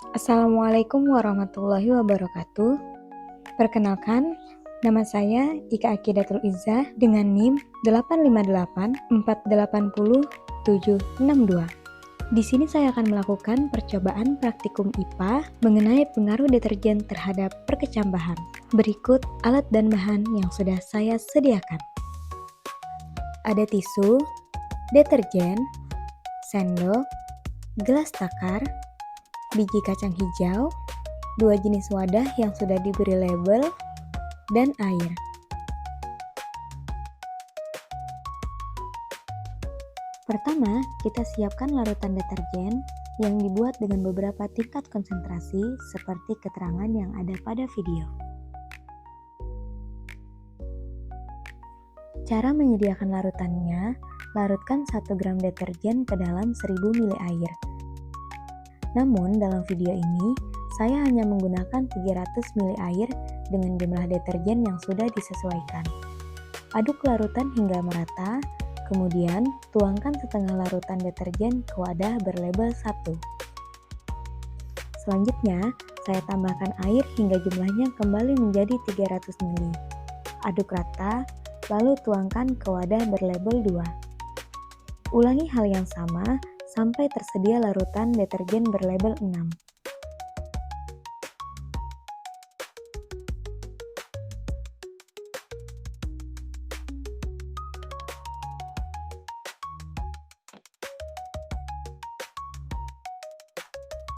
Assalamualaikum warahmatullahi wabarakatuh. Perkenalkan, nama saya Ika Akidatul Izzah dengan NIM 858480762. Di sini saya akan melakukan percobaan praktikum IPA mengenai pengaruh deterjen terhadap perkecambahan. Berikut alat dan bahan yang sudah saya sediakan. Ada tisu, deterjen, sendok, gelas takar, biji kacang hijau, 2 jenis wadah yang sudah diberi label, dan air. Pertama, kita siapkan larutan deterjen yang dibuat dengan beberapa tingkat konsentrasi seperti keterangan yang ada pada video. Cara menyediakan larutannya, larutkan 1 gram deterjen ke dalam 1000 ml air. Namun, dalam video ini, saya hanya menggunakan 300 ml air dengan jumlah deterjen yang sudah disesuaikan. Aduk larutan hingga merata, kemudian tuangkan setengah larutan deterjen ke wadah berlabel 1. Selanjutnya, saya tambahkan air hingga jumlahnya kembali menjadi 300 ml. Aduk rata, lalu tuangkan ke wadah berlabel 2. Ulangi hal yang sama sampai tersedia larutan deterjen berlabel 6.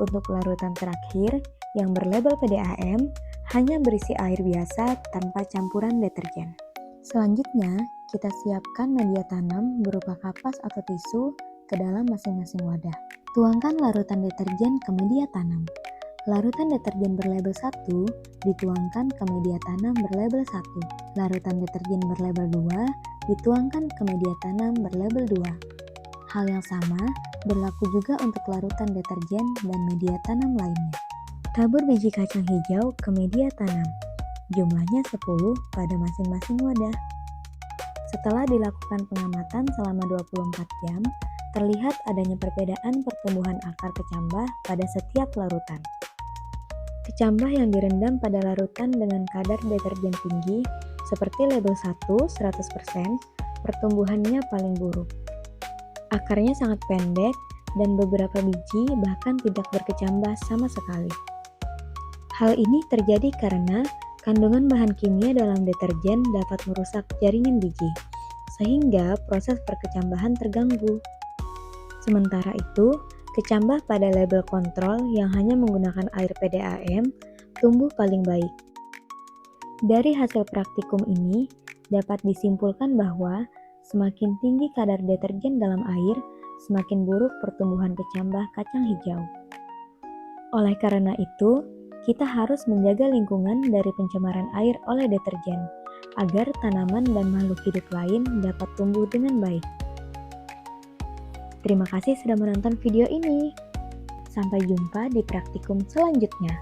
Untuk larutan terakhir, yang berlabel PDAM, hanya berisi air biasa tanpa campuran deterjen. Selanjutnya, kita siapkan media tanam berupa kapas atau tisu ke dalam masing-masing wadah. Tuangkan larutan deterjen ke media tanam. Larutan deterjen berlabel 1 dituangkan ke media tanam berlabel 1. Larutan deterjen berlabel 2 dituangkan ke media tanam berlabel 2. Hal yang sama berlaku juga untuk larutan deterjen dan media tanam lainnya. Tabur biji kacang hijau ke media tanam. Jumlahnya 10 pada masing-masing wadah. Setelah dilakukan pengamatan selama 24 jam, terlihat adanya perbedaan pertumbuhan akar kecambah pada setiap larutan. Kecambah yang direndam pada larutan dengan kadar deterjen tinggi, seperti label 1 100%, pertumbuhannya paling buruk. Akarnya sangat pendek dan beberapa biji bahkan tidak berkecambah sama sekali. Hal ini terjadi karena kandungan bahan kimia dalam deterjen dapat merusak jaringan biji, sehingga proses perkecambahan terganggu. Sementara itu, kecambah pada label kontrol yang hanya menggunakan air PDAM tumbuh paling baik. Dari hasil praktikum ini, dapat disimpulkan bahwa semakin tinggi kadar deterjen dalam air, semakin buruk pertumbuhan kecambah kacang hijau. Oleh karena itu, kita harus menjaga lingkungan dari pencemaran air oleh deterjen, agar tanaman dan makhluk hidup lain dapat tumbuh dengan baik. Terima kasih sudah menonton video ini. Sampai jumpa di praktikum selanjutnya.